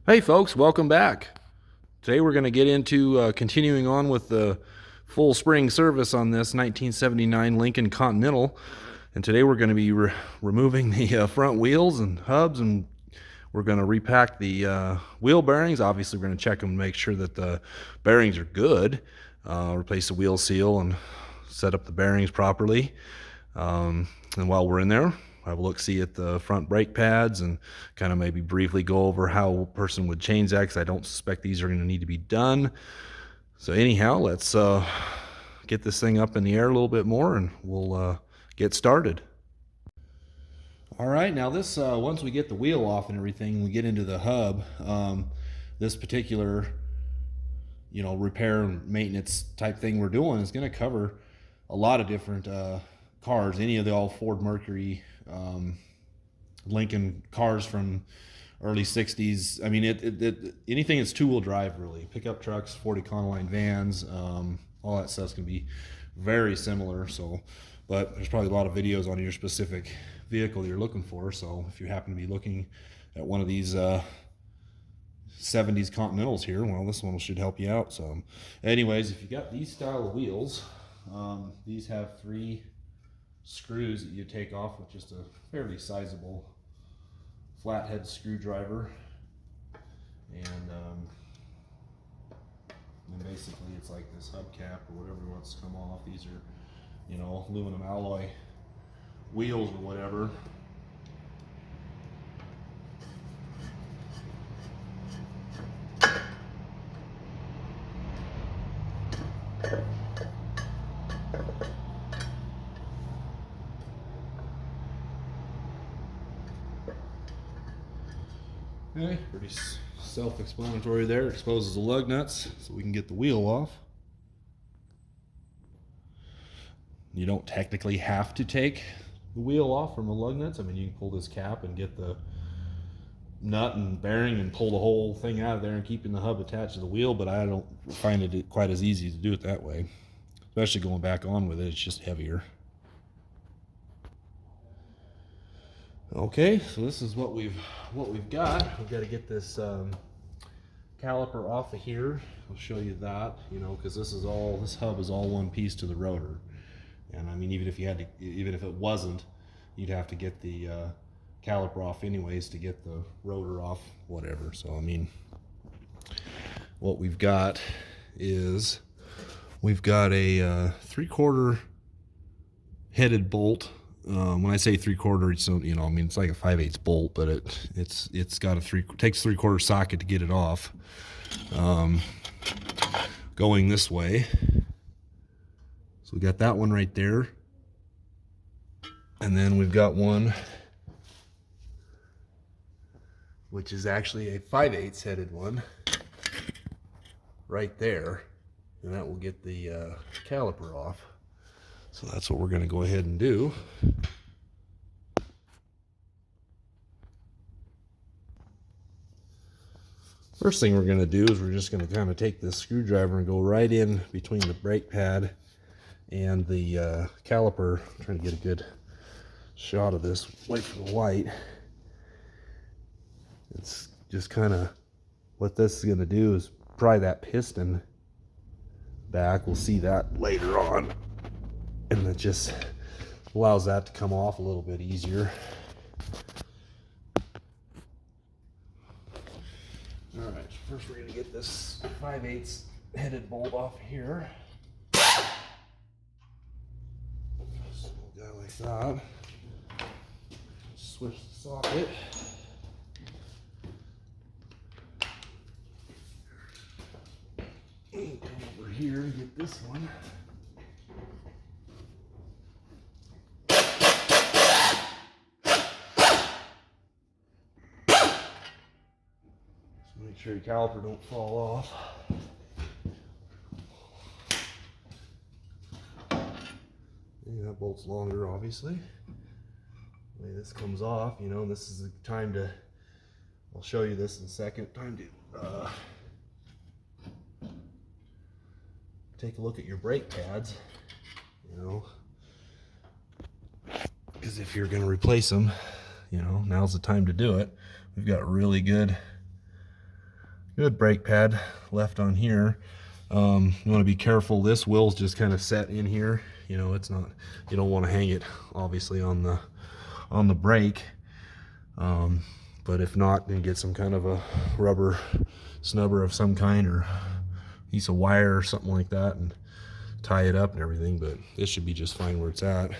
Hey folks, welcome back. Today we're going to get into continuing on with the full spring service on this 1979 Lincoln Continental. And today we're going to be removing the front wheels and hubs, and we're going to repack the wheel bearings. Obviously we're going to check them to make sure that the bearings are good, replace the wheel seal and set up the bearings properly. And while we're in there, have a look-see at the front brake pads and kind of maybe briefly go over how a person would change that, because I don't suspect these are going to need to be done. So anyhow, let's get this thing up in the air a little bit more and we'll get started. All right, now this once we get the wheel off and everything, we get into the hub. This particular repair and maintenance type thing we're doing is going to cover a lot of different cars, any of the all Ford Mercury, Lincoln cars from early 60s. I mean, anything that's two-wheel drive, really. Pickup trucks, 40 Econoline vans, all that stuff's going to be very similar. So, but there's probably a lot of videos on your specific vehicle you're looking for. So if you happen to be looking at one of these 70s Continentals here, well, this one should help you out. So anyways, if you got these style of wheels, these have 3 screws that you take off with just a fairly sizable flathead screwdriver, and basically it's like this hubcap or whatever wants to come off. These are, aluminum alloy wheels or whatever. Okay, pretty self-explanatory there. Exposes the lug nuts so we can get the wheel off. You don't technically have to take the wheel off from the lug nuts. I mean, you can pull this cap and get the nut and bearing and pull the whole thing out of there and keeping the hub attached to the wheel, but I don't find it quite as easy to do it that way. Especially going back on with it, it's just heavier. Okay, so this is what we've got. We've got to get this caliper off of here. I'll show you that, because this hub is all one piece to the rotor. And I mean, even if it wasn't, you'd have to get the caliper off anyways to get the rotor off, whatever. So I mean, what we've got is we've got a 3/4 headed bolt. When I say 3/4, it's I mean, it's like a 5/8 bolt, but it's got takes 3/4 socket to get it off. Going this way, so we got that one right there, and then we've got one which is actually a 5/8 headed one right there, and that will get the caliper off. So that's what we're going to go ahead and do. First thing we're going to do is we're just going to kind of take this screwdriver and go right in between the brake pad and the caliper. I'm trying to get a good shot of this away from the light. It's just kind of what this is going to do is pry that piston back. We'll see that later on. And it just allows that to come off a little bit easier. All right, first we're going to get this 5/8 headed bolt off here. Just go like that. Switch the socket. And come over here and get this one. Make sure your caliper don't fall off. And that bolt's longer, obviously. The way this comes off, this is the time to, I'll show you this in a second, time to take a look at your brake pads, because if you're going to replace them, now's the time to do it. We've got really good Good brake pad left on here. You want to be careful. This will's just kind of set in here. You know, it's not. You don't want to hang it obviously on the brake. But if not, then get some kind of a rubber snubber of some kind or piece of wire or something like that and tie it up and everything. But this should be just fine where it's at.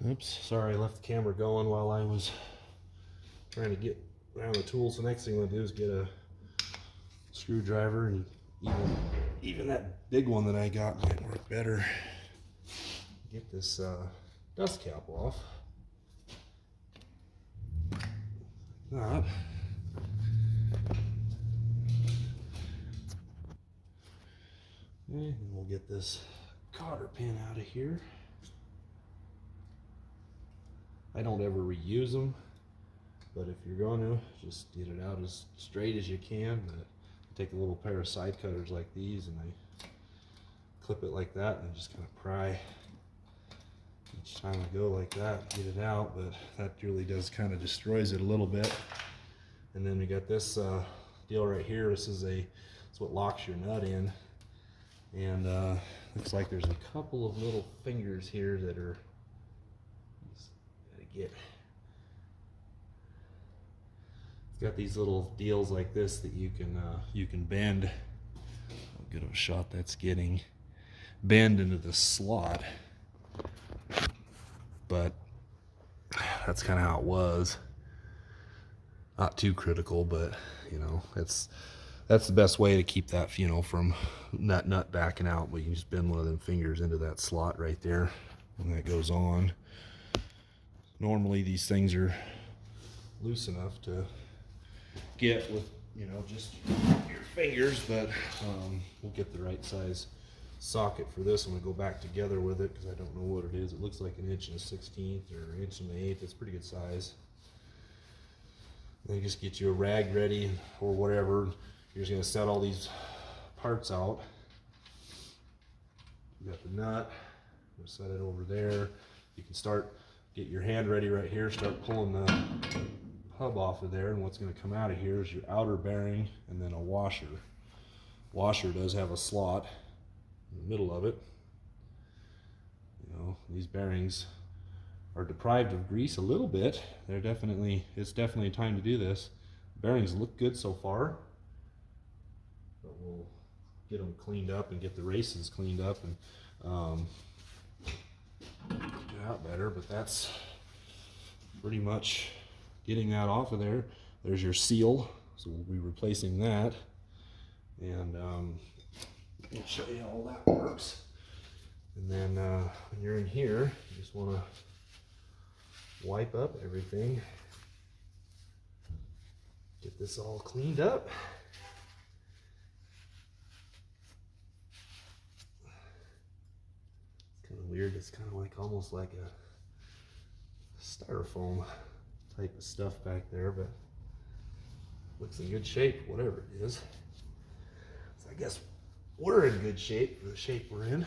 Oops, sorry, I left the camera going while I was trying to get around the tools. The next thing I'm gonna do is get a screwdriver, and even that big one that I got might work better. Get this dust cap off. That. And we'll get this cotter pin out of here. I don't ever reuse them, but if you're going to, just get it out as straight as you can. But I take a little pair of side cutters like these and I clip it like that and just kind of pry each time I go like that, get it out. But that really does kind of destroys it a little bit. And then we got this deal right here. This is it's what locks your nut in. And looks like there's a couple of little fingers here that are get. It's got these little deals like this that you can bend. How good of a shot that's getting. Bend into the slot, but that's kind of how it was. Not too critical, but you know, that's the best way to keep that, you know, from that nut backing out. But you can just bend one of them fingers into that slot right there, and that goes on. Normally these things are loose enough to get with, you know, just your fingers, but we'll get the right size socket for this when we go back together with it, because I don't know what it is. It looks like 1 1/16 or 1 1/8. It's pretty good size. Then you just get you a rag ready or whatever. You're just going to set all these parts out. You got the nut. We'll set it over there. You can get your hand ready right here, start pulling the hub off of there, and what's going to come out of here is your outer bearing and then a washer. Washer does have a slot in the middle of it. You know, these bearings are deprived of grease a little bit. It's definitely time to do this. Bearings look good so far, but we'll get them cleaned up and get the races cleaned up and out better. But that's pretty much getting that off of there. There's your seal, so we'll be replacing that, and I'll show you how all that works. And then when you're in here, you just want to wipe up everything, get this all cleaned up. Kind of weird. It's kind of like almost like a styrofoam type of stuff back there, but looks in good shape, whatever it is. So I guess we're in good shape for the shape we're in.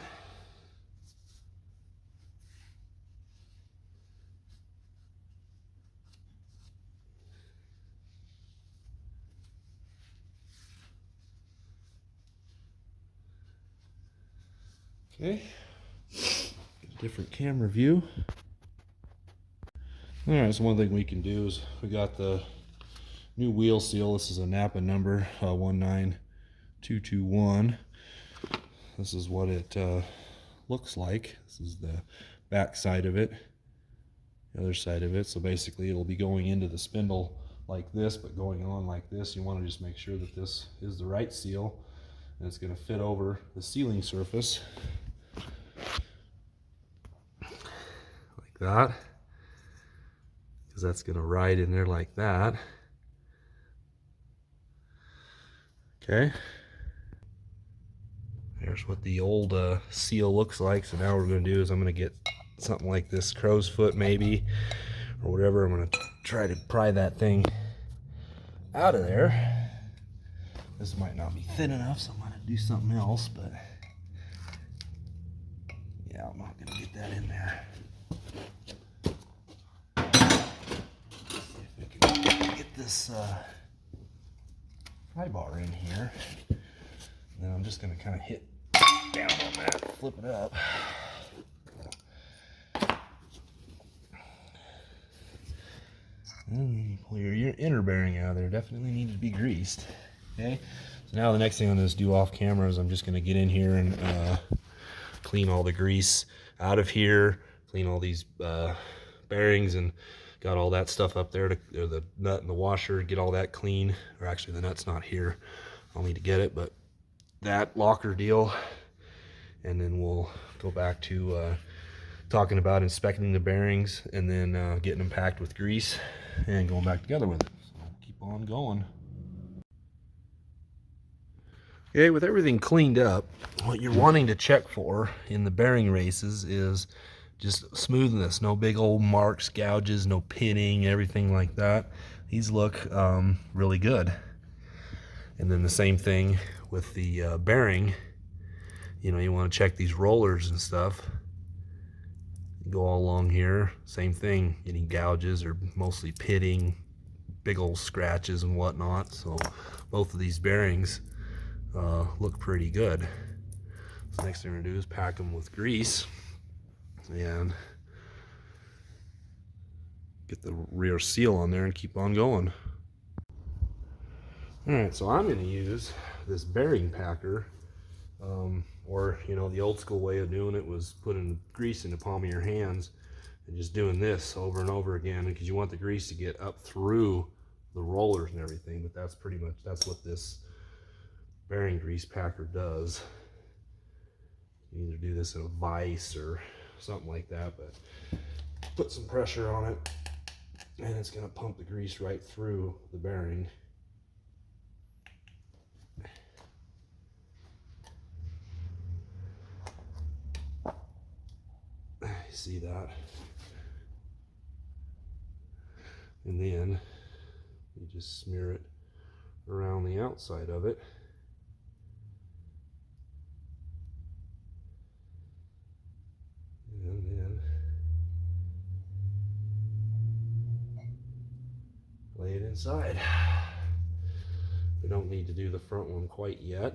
Okay, get a different camera view. All right, so one thing we can do is we got the new wheel seal. This is a Napa number 19221. This is what it looks like. This is the back side of it, the other side of it. So basically it'll be going into the spindle like this, but going on like this. You want to just make sure that this is the right seal, and it's going to fit over the sealing surface like that. because that's going to ride in there like that. Okay. There's what the old seal looks like. So now what we're going to do is I'm going to get something like this crow's foot maybe, or whatever. I'm going to try to pry that thing out of there. This might not be thin enough, so I'm going to do something else, but yeah, I'm not going to get that in there. Let's see if we can get this pry bar in here. And then I'm just going to kind of hit down on that, flip it up. And you pull your inner bearing out of there. Definitely needs to be greased. Okay, so now the next thing I'm going to do off camera is I'm just going to get in here and clean all the grease out of here, clean all these bearings, and got all that stuff up there, the nut and the washer, get all that clean. Or actually the nut's not here, I'll need to get it, but that locker deal, and then we'll go back to talking about inspecting the bearings and then getting them packed with grease and going back together with it. So keep on going. Okay, with everything cleaned up, what you're wanting to check for in the bearing races is just smoothness. No big old marks, gouges, no pitting, everything like that. These look really good. And then the same thing with the bearing. You know, you want to check these rollers and stuff. You go all along here, same thing. Any gouges or mostly pitting, big old scratches and whatnot. So both of these bearings look pretty good. So next thing we're gonna do is pack them with grease and get the rear seal on there and keep on going. Alright, so I'm gonna use this bearing packer, or you know, the old school way of doing it was putting grease in the palm of your hands and just doing this over and over again, because you want the grease to get up through the rollers and everything. But that's pretty much, that's what this bearing grease packer does. You either do this in a vise or something like that, but put some pressure on it and it's going to pump the grease right through the bearing. See that? And then you just smear it around the outside of it. And then lay it inside. We don't need to do the front one quite yet.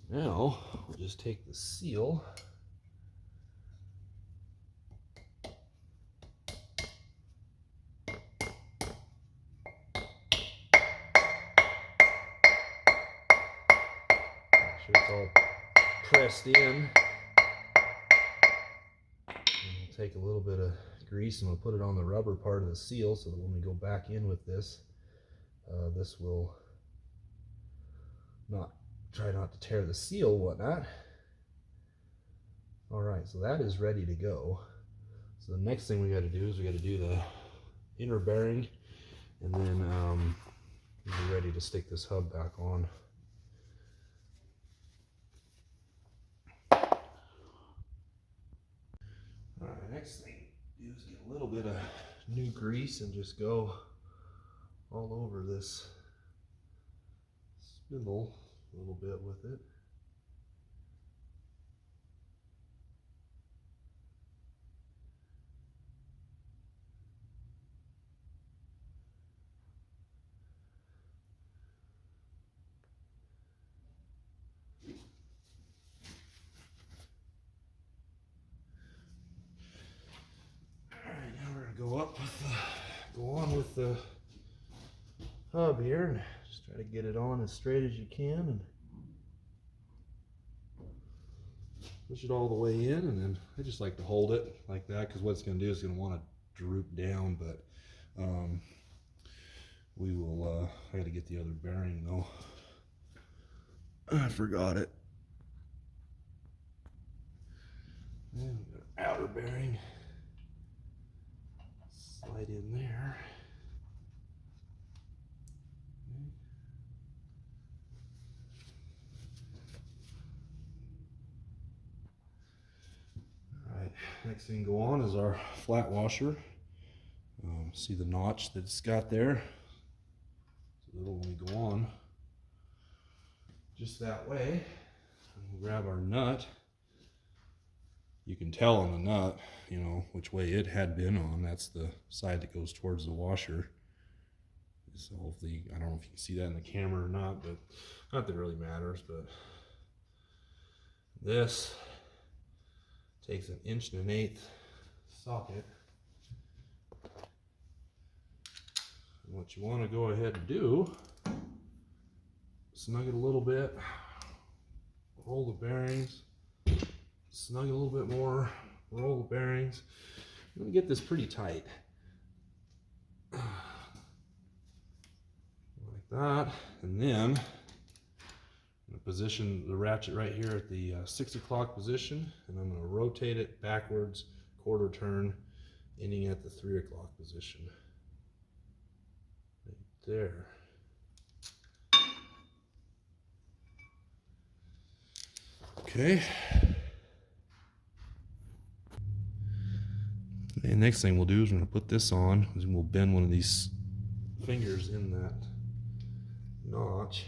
So now we'll just take the seal . Make sure it's all pressed in. And we'll take a little bit of grease and we'll put it on the rubber part of the seal so that when we go back in with this, this will try not to tear the seal, whatnot. All right, so that is ready to go. So the next thing we got to do is we got to do the inner bearing, and then we'll be ready to stick this hub back on. All right, next thing do is get a little bit of new grease and just go all over this spindle a little bit with it. Go on with the hub here and just try to get it on as straight as you can and push it all the way in. And then I just like to hold it like that, because what it's going to do is going to want to droop down, but we will I got to get the other bearing though. I forgot it. And we got our outer bearing. Slide in there. Alright, next thing to go on is our flat washer. See the notch that it's got there? So it'll only go on just that way. We'll grab our nut. You can tell on the nut, you know, which way it had been on. That's the side that goes towards the washer. So hopefully, I don't know if you can see that in the camera or not, but not that it really matters. But this takes 1 1/8" socket. And what you want to go ahead and do, snug it a little bit, roll the bearings, snug it a little bit more, roll the bearings. I'm going to get this pretty tight. Like that. And then I'm going to position the ratchet right here at the 6 o'clock position, and I'm going to rotate it backwards, quarter turn, ending at the 3 o'clock position. Right there. Okay. And next thing we'll do is we're going to put this on, and we'll bend one of these fingers in that notch.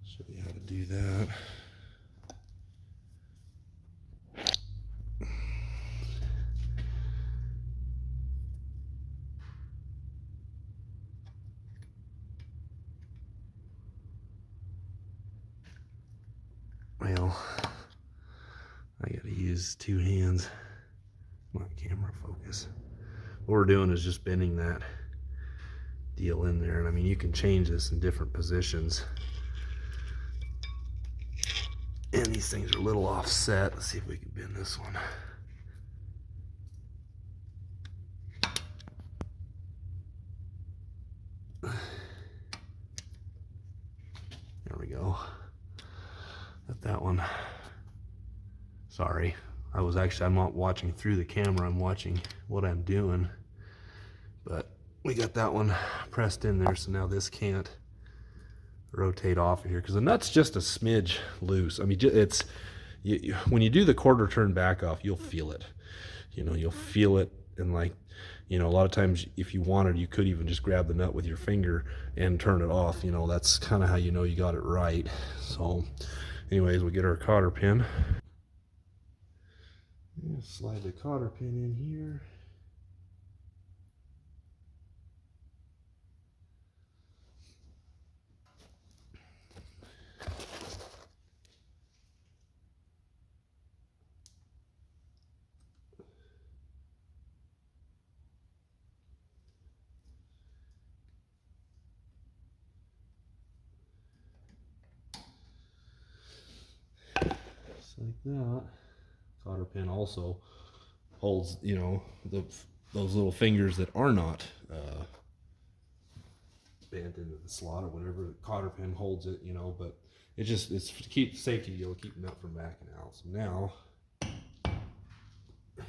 Show you how to do that. Well, I gotta use 2 hands. My camera focus. What we're doing is just bending that deal in there, and I mean you can change this in different positions. And these things are a little offset. Let's see if we can bend this one. There we go. Got that one. Sorry. I'm not watching through the camera, I'm watching what I'm doing. But we got that one pressed in there, so now this can't rotate off of here because the nut's just a smidge loose. I mean, it's when you do the quarter turn back off, you'll feel it. You know, you'll feel it, and like, you know, a lot of times if you wanted, you could even just grab the nut with your finger and turn it off. You know, that's kind of how you know you got it right. So anyways, we'll get our cotter pin. Slide the cotter pin in here. Just like that. Cotter pin also holds, you know, those little fingers that are not bent into the slot or whatever. The cotter pin holds it, you know, but it's to keep safety, you'll keep the nut from backing out. So now, like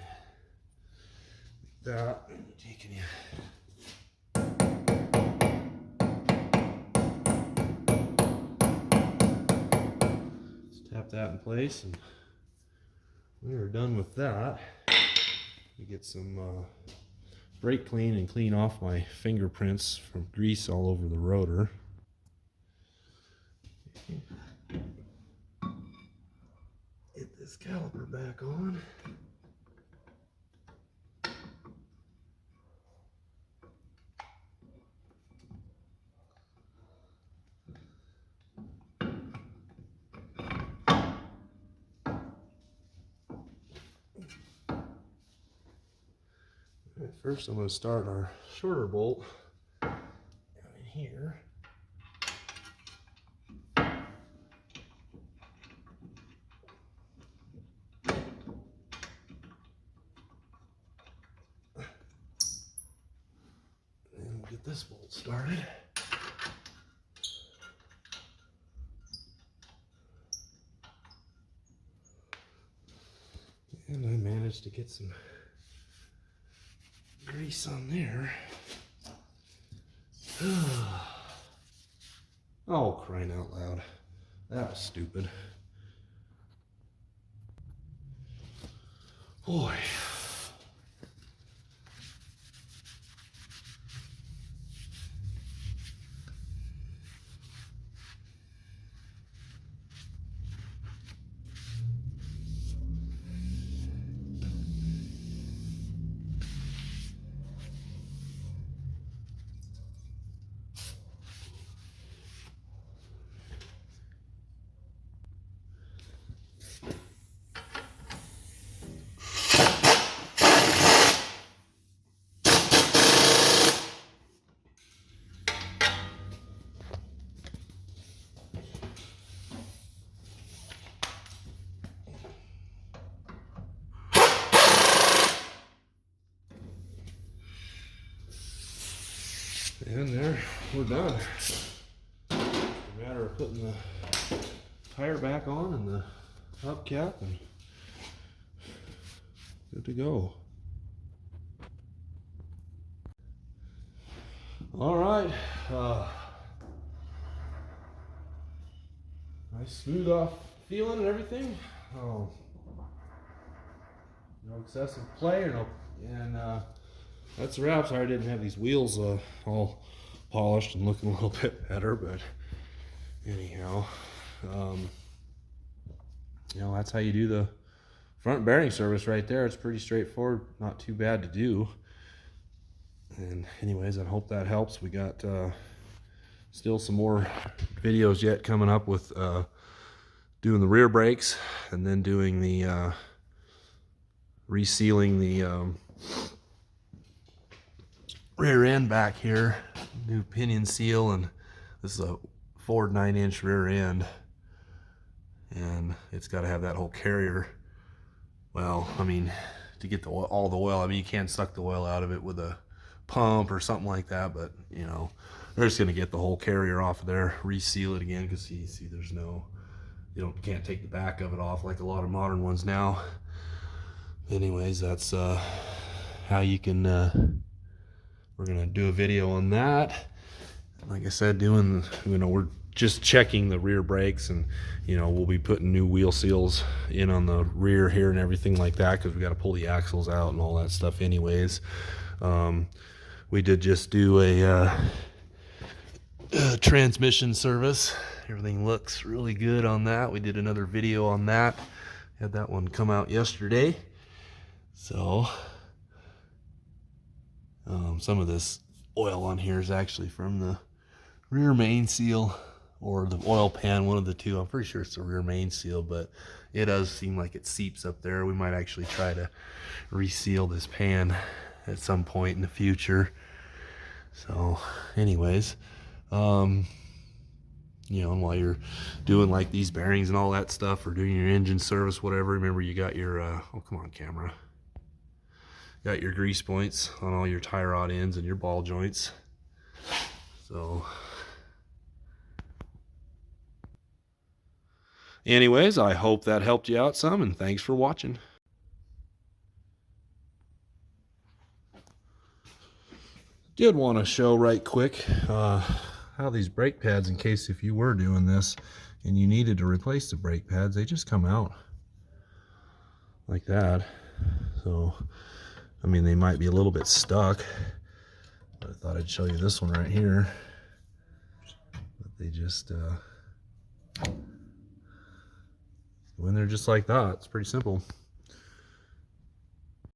that, and you take it in. Tap that in place, and we are done with that. We get some brake clean and clean off my fingerprints from grease all over the rotor. Get this caliper back on. First, I'm going to start our shorter bolt down in here. And we'll get this bolt started. And I managed to get some grease on there. Oh, crying out loud. That was stupid. Boy. And there, we're done. It's a matter of putting the tire back on and the hubcap and good to go. All right, nice smooth off feeling and everything. Oh, no excessive play or no, and that's the wrap. Sorry I didn't have these wheels all polished and looking a little bit better, but anyhow, you know, that's how you do the front bearing service right there. It's pretty straightforward, not too bad to do. And anyways, I hope that helps. We got still some more videos yet coming up with doing the rear brakes and then doing the resealing the rear end back here, new pinion seal, and this is a Ford 9-inch rear end, and it's got to have that whole carrier. Well, I mean, to get all the oil, I mean, you can't suck the oil out of it with a pump or something like that, but you know, they're just gonna get the whole carrier off of there, reseal it again, because you see there's no, can't take the back of it off like a lot of modern ones now. Anyways, that's how you can we're gonna do a video on that. Like I said, we're just checking the rear brakes, and we'll be putting new wheel seals in on the rear here and everything like that, because we got to pull the axles out and all that stuff anyways. We did just do a transmission service. Everything looks really good on that. We did another video on that. Had that one come out yesterday. So some of this oil on here is actually from the rear main seal or the oil pan, one of the two. I'm pretty sure it's the rear main seal, but it does seem like it seeps up there. We might actually try to reseal this pan at some point in the future. So anyways, and while you're doing like these bearings and all that stuff, or doing your engine service, whatever, remember you got your oh, come on, camera, got your grease points on all your tie rod ends and your ball joints. So anyways, I hope that helped you out some, and thanks for watching. Did want to show right quick how these brake pads, in case if you were doing this and you needed to replace the brake pads, they just come out like that. So I mean, they might be a little bit stuck, but I thought I'd show you this one right here. But they just when they're just like that, it's pretty simple.